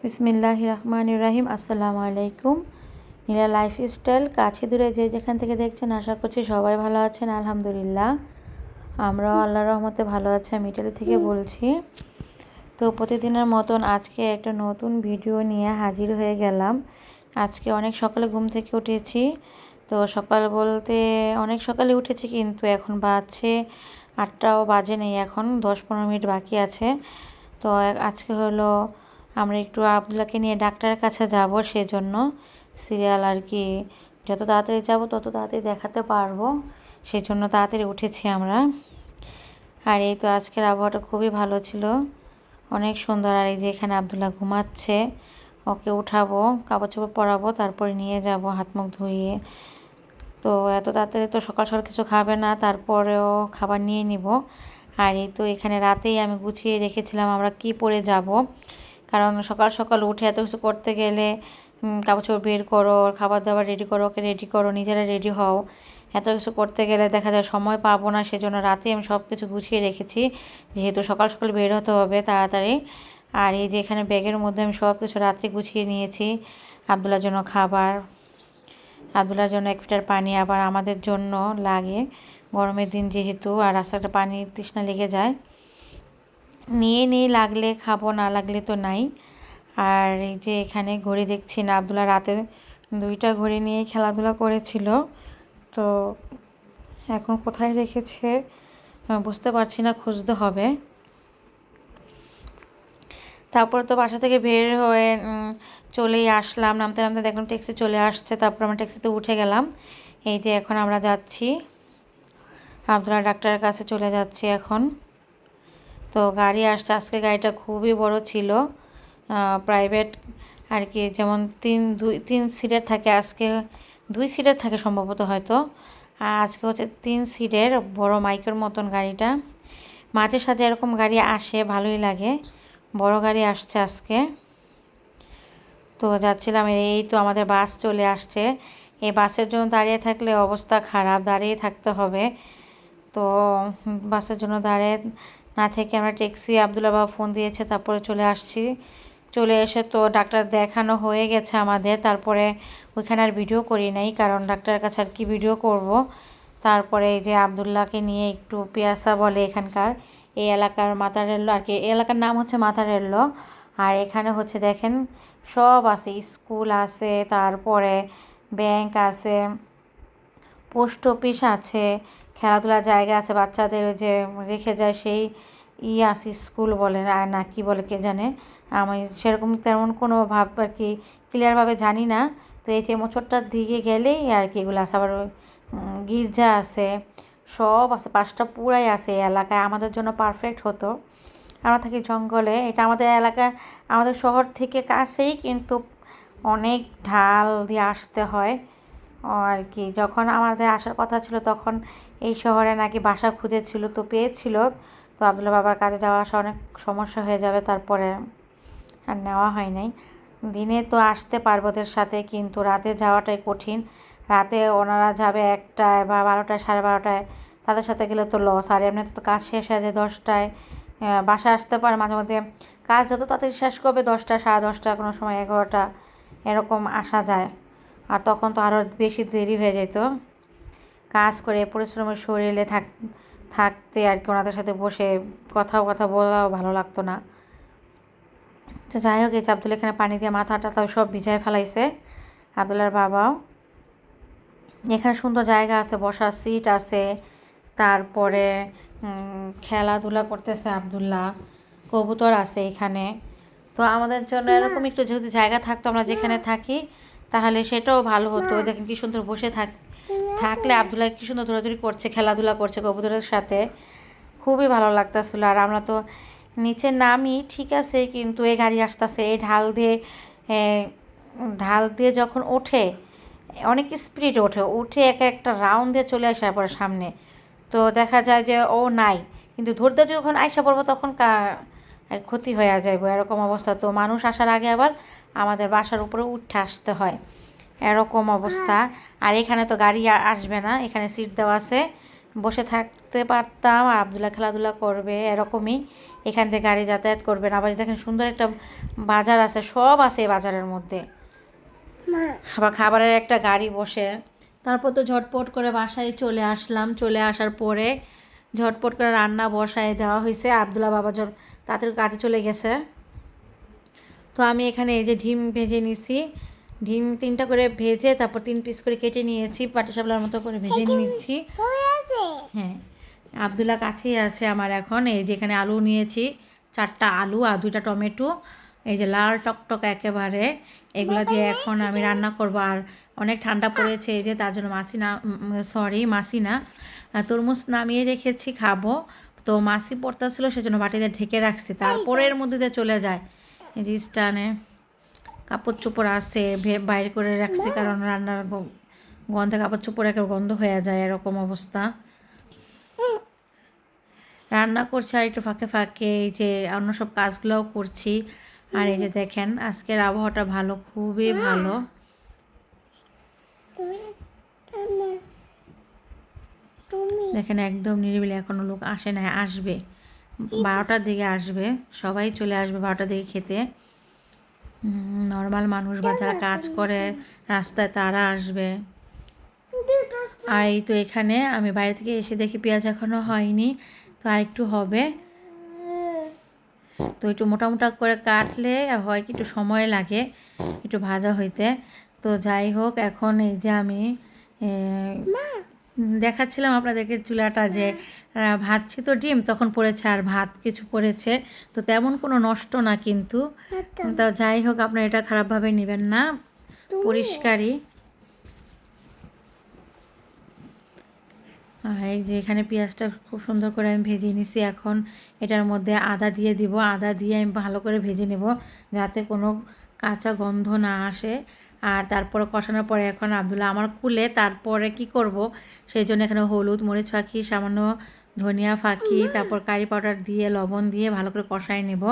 বিসমিল্লাহির রহমানির রহিম। আসসালামু আলাইকুম। নীলা লাইফস্টাইল কাছে দূরে যে যেখান থেকে দেখছেন আশা করছি সবাই ভালো আছেন। আলহামদুলিল্লাহ আমরাও আল্লাহর রহমতে ভালো আছি। আমি ইটালি থেকে বলছি। তো প্রতিদিনের মতন আজকে একটা নতুন ভিডিও নিয়ে হাজির হয়ে গেলাম। আজকে অনেক সকালে ঘুম থেকে উঠেছি। তো সকাল বলতে অনেক সকালে উঠেছি, কিন্তু এখন বাজছে 8টাও বাজে নেই, এখন 10-15 মিনিট বাকি আছে। তো আজকে হলো আমরা একটু আব্দুল্লাহকে নিয়ে ডাক্তারের কাছে যাব, সেজন্য সিরিয়াল আর কি যত তাড়াতাড়ি যাব তত তাড়াতাড়ি দেখাতে পারবো, সেই জন্য তাড়াতাড়ি উঠেছি আমরা। আর এই তো আজকের আবহাওয়াটা খুবই ভালো ছিল, অনেক সুন্দর। আর এই যে এখানে আব্দুল্লাহ ঘুমাচ্ছে, ওকে উঠাবো, কাপড় চোপড় পরাবো, তারপরে নিয়ে যাব হাত মুখ ধুইয়ে। তো এত তাড়াতাড়ি তো সকাল সকাল কিছু খাবে না, তারপরেও খাবার নিয়ে নিব। আর এই তো এখানে রাতেই আমি গুছিয়ে রেখেছিলাম আমরা কি পরে যাব, কারণ সকাল সকাল উঠে এত কিছু করতে গেলে কাপড় চোপড় বের করো, খাবার দাবার রেডি করো, ওকে রেডি করো, নিজেরা রেডি হও, এত কিছু করতে গেলে দেখা যায় সময় পাবো না। সেজন্য রাতেই আমি সব কিছু গুছিয়ে রেখেছি, যেহেতু সকাল সকাল বের হতে হবে তাড়াতাড়ি। আর এই যে এখানে ব্যাগের মধ্যে আমি সব কিছু রাত্রে গুছিয়ে নিয়েছি। আব্দুল্লাহর জন্য খাবার, আব্দুল্লাহর জন্য 1 লিটার পানি, আবার আমাদের জন্য লাগে গরমের দিন যেহেতু, আর রাস্তাটা পানির তৃষ্ণা লেগে যায়। নিয়ে লাগলে খাবো, না লাগলে তো নাই। আর এই যে এখানে ঘড়ি দেখছি না, আব্দুল্লাহ রাতে 2টা ঘড়ি নিয়ে খেলাধুলা করেছিল, তো এখন কোথায় রেখেছে বুঝতে পারছি না, খুঁজতে হবে। তারপর তো বাসা থেকে বের হয়ে চলেই আসলাম, নামতে নামতে দেখলাম ট্যাক্সি চলে আসছে, তারপর আমরা ট্যাক্সিতে উঠে গেলাম। এই যে এখন আমরা যাচ্ছি আব্দুল্লাহ ডাক্তারের কাছে চলে যাচ্ছি এখন। তো গাড়ি আসছে, আজকে গাড়িটা খুবই বড় ছিল, প্রাইভেট আর কি, যেমন 3 সিটের থাকে, আজকে 2 সিটের থাকে সম্ভবত হয়তো, আর আজকে হচ্ছে 3 সিটের বড় মাইকের মতন গাড়িটা। মাঝে সাঝে এরকম গাড়ি আসে, ভালোই লাগে, বড় গাড়ি আসছে আজকে। তো যাচ্ছিলাম, এই তো আমাদের বাস চলে আসছে। এই বাসের জন্য দাঁড়িয়ে থাকলে অবস্থা খারাপ, দাঁড়িয়ে থাকতে হবে। তো বাসের জন্য দাঁড়িয়ে না থেকে আমরা ট্যাক্সি, আব্দুল্লাহ বাবা ফোন দিয়েছে, তারপরে চলে আসছি। চলে এসে তো ডাক্তার দেখানো হয়ে গেছে আমাদের, তারপরে ওইখানে আর ভিডিও করি নাই, কারণ ডাক্তারের কাছে আর কি ভিডিও করব। তারপরে এই যে আব্দুল্লাহকে নিয়ে একটু পিয়াসা বলে এখানকার, এই এলাকার মাতারেল্লো আর কি, এই এলাকার নাম হচ্ছে মাতারেল্লো। আর এখানে হচ্ছে দেখেন সব আছে, স্কুল আছে, তারপরে ব্যাংক আছে, পোস্ট অফিস আছে, খেলাধুলার জায়গা আছে, বাচ্চাদের যে রেখে যায় সেই আছে, স্কুল বলে আর না কি বলে কে জানে, আমি সেরকম তেমন কোনো ভাব আর কি ক্লিয়ারভাবে জানি না। তো এই যে মোচরটার দিকে গেলেই আর কি এগুলো আছে, আবার গির্জা আছে, সব আছে, 5টা পুরাই আছে এই এলাকায়, আমাদের জন্য পারফেক্ট হতো। আমরা থাকি জঙ্গলে, এটা আমাদের এলাকা আমাদের শহর থেকে কাছেই, কিন্তু অনেক ঢাল দিয়ে আসতে হয় আর কি। যখন আমাদের আসার কথা ছিল তখন এই শহরে নাকি বাসা খুঁজেছিল, তো পেয়েছিল। তো আব্দুল্লাহ বাবার কাজে যাওয়া আসা অনেক সমস্যা হয়ে যাবে, তারপরে আর নেওয়া হয় নাই। দিনে তো আসতে পারবো ওদের সাথে, কিন্তু রাতে যাওয়াটাই কঠিন। রাতে ওনারা যাবে 1টায় বা 12টায়, 12:30টায়, তাদের সাথে গেলে তো লস। আর এমনিতে তো কাজ শেষ হয়ে যায় 10টায়, বাসায় আসতে পারে মাঝে মধ্যে, কাজ যত তাড়াতাড়ি শেষ করবে 10টা, 10:30, কোনো সময় 11টা, এরকম আসা যায়। আর তখন তো আরও বেশি দেরি হয়ে যেত, কাজ করে পরিশ্রমের শরীরে থাকতে আর কি ওনাদের সাথে বসে কথা বলাও ভালো লাগতো না। তো যাই হোক, এই যে আব্দুল এখানে পানি দিয়ে মাথা টাথা সব ভিজায় ফেলাইছে, আব্দুল্লার বাবাও। এখানে সুন্দর জায়গা আছে, বসার সিট আছে, তারপরে খেলাধুলা করতেছে আব্দুল্লাহ, কবুতর আছে এখানে। তো আমাদের জন্য এরকম একটু যেহেতু জায়গা থাকতো আমরা যেখানে থাকি, তাহলে সেটাও ভালো হতো। দেখেন কি সুন্দর বসে থাকলে আব্দুল্লাহ কি সুন্দর দৌড়াদৌড়ি করছে, খেলাধুলা করছে কবুতরের সাথে, খুবই ভালো লাগতেছিল। আর আমরা তো নিচে নামি ঠিক আছে, কিন্তু এই গাড়ি আসতেছে, এই ঢাল দিয়ে যখন ওঠে অনেক স্পিড উঠে একটা রাউন্ড দিয়ে চলে আসে পরে সামনে, তো দেখা যায় যে ও নাই, কিন্তু ধরতে যখন আইসা পড়বো তখন ক্ষতি হয়ে যাইব, এরকম অবস্থা। তো মানুষ আসার আগে আবার আমাদের বাসার উপরে উঠে আসতে হয়, এরকম অবস্থা। আর এখানে তো গাড়ি আসবে না, এখানে সিট দেওয়া আছে, বসে থাকতে পারতাম আর আবদুল্লাহ খেলাধুলা করবে এরকমই। এখান থেকে গাড়ি যাতায়াত করবে না। আবার দেখেন সুন্দর একটা বাজার আছে, সব আছে এই বাজারের মধ্যে। আবার খাবারের একটা গাড়ি বসে। তারপর তো ঝটপট করে বাসায় চলে আসলাম। চলে আসার পরে ঝটপট করে রান্না বসায় দেওয়া হয়েছে। আবদুল্লাহ বাবা তাড়াতাড়ি কাজে চলে গেছে। তো আমি এখানে এই যে ডিম ভেজে নিছি। ডিম 3টা করে ভেজে তারপর 3 পিস করে কেটে নিয়েছি, পাটিসাপলার মতো করে ভেজে নিচ্ছি। হ্যাঁ, আবদুল্লাহ কাছেই আছে আমার এখন। এই যে এখানে আলু নিয়েছি, 4টা আলু আর 2টা টমেটো, এই যে লাল টকটক একেবারে, এগুলো দিয়ে এখন আমি রান্না করব। আর অনেক ঠান্ডা পড়েছে, এই যে তার জন্য মাসি না তরমুজ নামিয়ে রেখেছি, খাবো। তো মাসি পড়তেছিল সেজন্য বাটিতে ঢেকে রাখছি, তারপরে এর মধ্যে দিয়ে চলে যায়। এই যে স্টানে কাপড় চোপড় আছে বাইরে করে রাখছি, কারণ রান্নার গন্ধে কাপড় চোপড় একেবারে গন্ধ হয়ে যায়, এরকম অবস্থা। রান্না করছি আর একটু ফাঁকে ফাঁকে এই যে অন্য সব কাজগুলোও করছি। আর এই যে দেখেন আজকের আবহাওয়াটা ভালো, খুবই ভালো। দেখেন একদম নিরিবিলি, এখনো লোক আসে না, আসবে 12টার দিকে আসবে, সবাই চলে আসবে 12টার দিকে খেতে। নর্মাল মানুষ বা যারা কাজ করে রাস্তায় তারা আসবে। আর এই তো এখানে আমি বাইরে থেকে এসে দেখি পেঁয়াজ এখনো হয়নি, তো আর একটু হবে। তো একটু মোটা করে কাটলে হয় কি একটু সময় লাগে একটু ভাজা হইতে। তো যাই হোক, এখন এই যে আমি দেখাচ্ছিলাম আপনাদেরকে চুলাটা যে ভাজছি, তো ডিম তখন পড়েছে আর ভাত কিছু পড়েছে, তো তেমন কোনো নষ্ট না কিন্তু। তা যাই হোক, আপনারা এটা খারাপভাবে নেবেন না, পরিষ্কারই। আর এই যে এখানে পেঁয়াজটা খুব সুন্দর করে আমি ভেজে নিছি। এখন এটার মধ্যে আদা দিয়ে দিব, আদা দিয়ে আমি ভালো করে ভেজে নেব যাতে কোনো কাঁচা গন্ধ না আসে। আর তারপরে কষানোর পরে এখন আবদুল্লাহ আমার কুলে, তারপরে কি করব সেই জন্য এখানে হলুদ মরিচ ফাঁকি, সামান্য ধনিয়া ফাঁকি, তারপর কারি পাউডার দিয়ে লবণ দিয়ে ভালো করে কষাই নেব।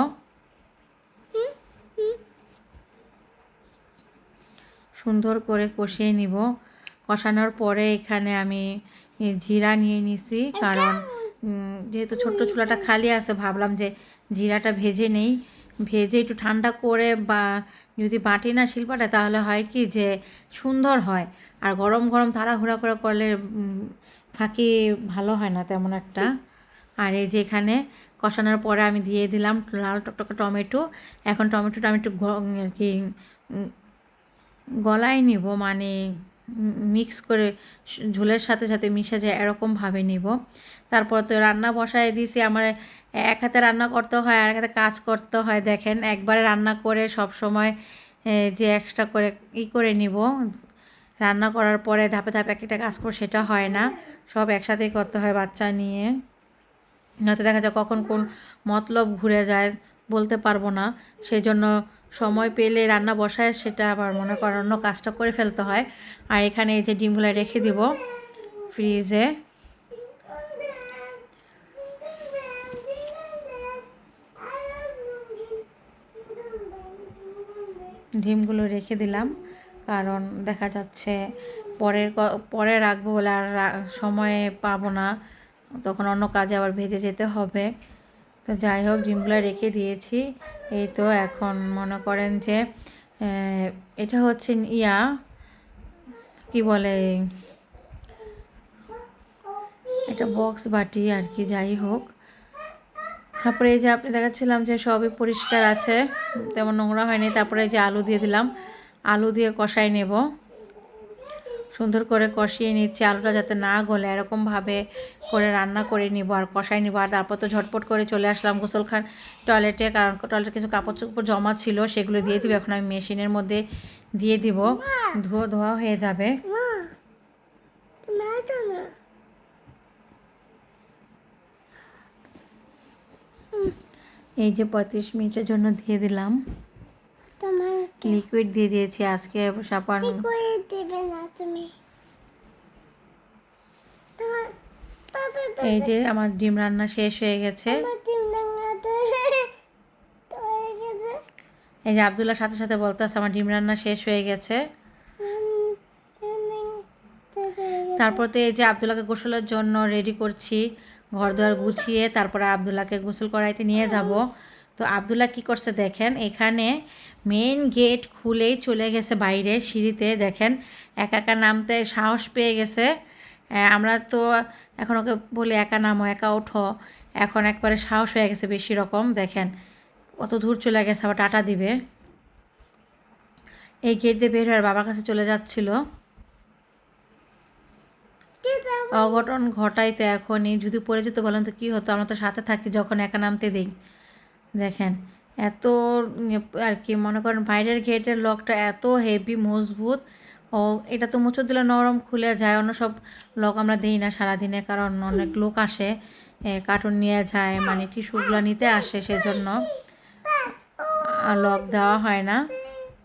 সুন্দর করে কষিয়ে নিব। কষানোর পরে এখানে আমি জিরা নিয়ে নিছি, কারণ যেহেতু ছোট্ট চুলাটা খালি আছে ভাবলাম যে জিরাটা ভেজে নেই, ভেজে একটু ঠান্ডা করে বা যদি বাটি না শিলপাটা তাহলে হয় কি যে সুন্দর হয়। আর গরম গরম তাড়াহুড়া করে করলে ফাঁকি ভালো হয় না তেমন একটা। আর এই যে এখানে কষানোর পরে আমি দিয়ে দিলাম লাল টকটকে টমেটো। এখন টমেটোটা আমি একটু আর কি গলায় নিব, মানে মিক্স করে ঝোলের সাথে সাথে মিশে যায় এরকমভাবে নিব। তারপর তো রান্না বসায় দিয়েছি। আমার এক হাতে রান্না করতে হয় আর এক হাতে কাজ করতে হয়। দেখেন একবারে রান্না করে সব সময় যে এক্সট্রা করে করে নিব, রান্না করার পরে ধাপে ধাপে একটা কাজ করে সেটা হয় না, সব একসাথেই করতে হয় বাচ্চা নিয়ে। হয়তো দেখা যায় কখন কোন মতলব ঘুরে যায় বলতে পারবো না, সেই জন্য সময় পেলে রান্না বসায় সেটা আবার মনে করেন অন্য কাজটা করে ফেলতে হয়। আর এখানে এই যে ডিমগুলো রেখে দিব ফ্রিজে। ডিমগুলো রেখে দিলাম, কারণ দেখা যাচ্ছে পরে রাখবো বলে আর সময় পাবো না, তখন অন্য কাজে আবার ভেজে যেতে হবে। তো যাই হোক, ডিমগুলো রেখে দিয়েছি। এই তো এখন মনে করেন যে এটা হচ্ছে কি বলে, এটা বক্স বাটি আর কি। যাই হোক, তারপরে এই যে আপনি দেখাচ্ছিলাম যে সবই পরিষ্কার আছে, তেমন নোংরা হয়নি। তারপরে এই যে আলু দিয়ে দিলাম, আলু দিয়ে কষাই নেব, সুন্দর করে কষিয়ে নিচ্ছি। আলুটা যাতে না গলে এরকমভাবে করে রান্না করে নিব আর কষাই নিব। আর তারপর তো ঝটপট করে চলে আসলাম গোসলখান টয়লেটে, কারণ টয়লেটে কিছু কাপড় চোপড় জমা ছিল, সেগুলো দিয়ে দিব। এখন আমি মেশিনের মধ্যে দিয়ে দিব, ধোয়া হয়ে যাবে। এই যে 35 মিনিটের জন্য দিয়ে দিলাম, লিকুইড দিয়ে দিয়েছি আজকে সাবান। এই যে আমার ডিম রান্না শেষ হয়ে গেছে। এই যে আবদুল্লাহ সাথে সাথে বলতেছে আমার ডিম রান্না শেষ হয়ে গেছে। তারপর তো এই যে আবদুল্লাহকে গোসলের জন্য রেডি করছি, ঘর দুয়ার গুছিয়ে তারপরে আবদুল্লাহকে গোসল করাইতে নিয়ে যাব। তো আবদুল্লাহ কি করছে দেখেন, এখানে মেন গেট খুলেই চলে গেছে বাইরে সিঁড়িতে, দেখেন একা একা নামতে সাহস পেয়ে গেছে। আমরা তো এখন ওকে বলি একা নামো, একা ওঠো, এখন একবারে সাহস হয়ে গেছে বেশি রকম। দেখেন কত দূর চলে গেছে, আবার টাটা দিবে। এই গেট দিয়ে বের হয়ে বাবার কাছে চলে যাচ্ছিল। অঘটন ঘটাই তো এখনই, যদি পড়ে যেত বলেন তো কী হতো, আমরা তো সাথে থাকি যখন একা নামতে দিই। দেখেন এত আর কি, মনে করেন বাইরের গেটের লকটা এত হেভি মজবুত। ও এটা তো মুচড় দিলে নরম খুলে যায়, অন্য সব লক আমরা দিই না সারাদিনে, কারণ অনেক লোক আসে কার্টুন নিয়ে যায়, মানে টিস্যুগুলো নিতে আসে, সেজন্য লক দেওয়া হয় না,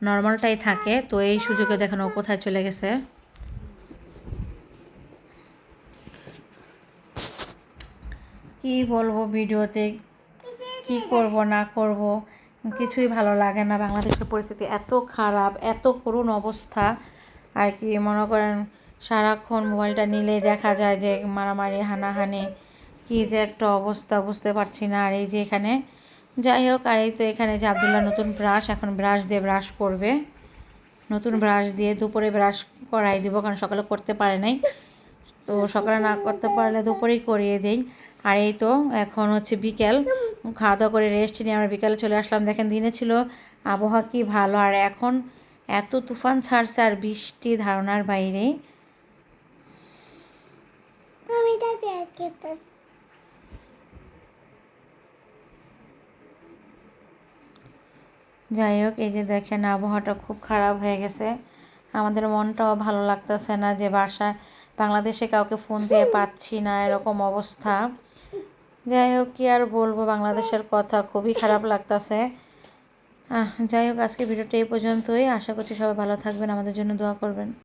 নর্মালটাই থাকে। তো এই সুযোগে দেখেন ও কোথায় চলে গেছে। কি বলবো, ভিডিওতে কি করব না করব কিছুই ভালো লাগে না। বাংলাদেশের পরিস্থিতি এত খারাপ, এত করুণ অবস্থা আর কি, মনে করেন সারাক্ষণ মোবাইলটা নিলেই দেখা যায় যে মারামারি হানাহানি, কী যে একটা অবস্থা বুঝতে পারছি না। আর এই যে এখানে যাই হোক, আর এই তো এখানে যে আবদুল্লাহ নতুন ব্রাশ, এখন ব্রাশ দিয়ে ব্রাশ করবে, নতুন ব্রাশ দিয়ে দুপুরে ব্রাশ করাই দিব, কারণ সকালে করতে পারে নাই, তো সকালে না করতে পারলে দুপুরেই করিয়ে দিই। আর এই তো এখন হচ্ছে বিকেল, খাওয়া দাওয়া করে রেস্ট নিয়ে আমরা বিকালে চলে আসলাম। দেখেন দিনে ছিল আবহাওয়া কি ভালো, আর এখন এত তুফান ছাড়ছে আর বৃষ্টি ধারণার বাইরে। যাই হোক, এই যে দেখেন আবহাওয়াটা খুব খারাপ হয়ে গেছে, আমাদের মনটাও ভালো লাগতেছে না যে বাসায় বাংলাদেশে কাউকে ফোন দিয়ে পাচ্ছি না, এরকম অবস্থা। যাই হোক, কি আর বলবো, বাংলাদেশের কথা খুবই খারাপ লাগতেছে। যাই হোক, আজকে ভিডিওটা এই পর্যন্তই। আশা করছি সবাই ভালো থাকবেন, আমাদের জন্য দোয়া করবেন।